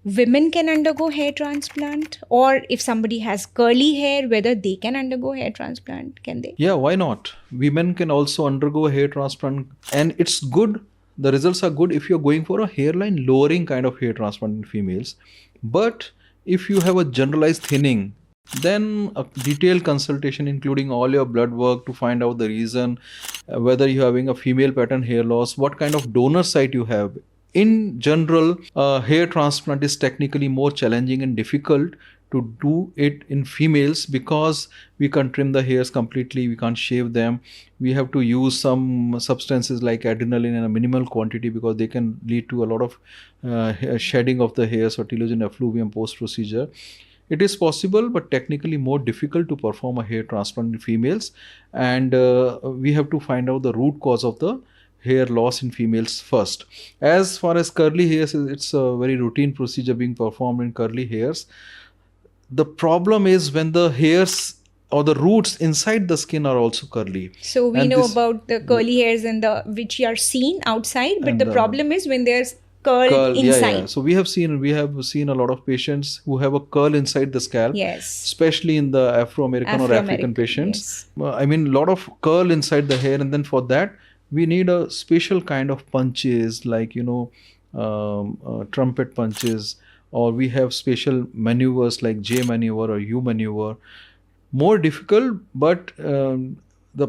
women can undergo hair transplant, or if somebody has curly hair, whether they can undergo hair transplant, can they? Yeah, why not? Women can also undergo a hair transplant, and it's good. The results are good if you're going for a hairline lowering kind of hair transplant in females. But if you have a generalized thinning, then a detailed consultation, including all your blood work to find out the reason, whether you're having a female pattern hair loss, what kind of donor site you have. In general, hair transplant is technically more challenging and difficult to do it in females because we can't trim the hairs completely, we can't shave them. We have to use some substances like adrenaline in a minimal quantity because they can lead to a lot of shedding of the hairs or telogen effluvium post procedure. It is possible, but technically more difficult to perform a hair transplant in females, and we have to find out the root cause of the hair loss in females first. As far as curly hairs, it's a very routine procedure being performed in curly hairs. The problem is when the hairs or the roots inside the skin are also curly. So we And know this- about the curly hairs and the which are seen outside, but And the the- problem is when there's curl curl, inside. yeah. So we have seen a lot of patients who have a curl inside the scalp, Yes. especially in the Afro-American or African patients. Yes. I mean, a lot of curl inside the hair, and then for that we need a special kind of punches, like trumpet punches, or we have special maneuvers like J maneuver or U maneuver. More difficult, but the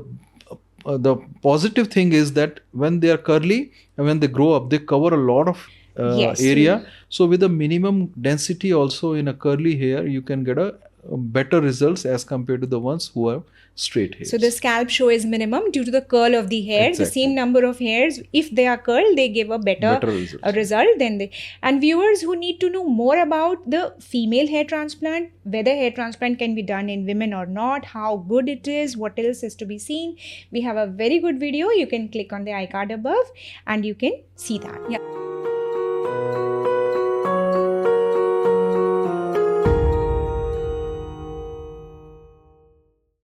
positive thing is that when they are curly and when they grow up, they cover a lot of Yes. area. So with a minimum density also in a curly hair, you can get a better results as compared to the ones who have straight hairs. So the scalp show is minimum due to the curl of the hairs. Exactly. The same number of hairs, if they are curled, they give a better result than they. And viewers who need to know more about the female hair transplant, whether hair transplant can be done in women or not, how good it is, what else is to be seen, we have a very good video. You can click on the iCard above and you can see that. Yeah.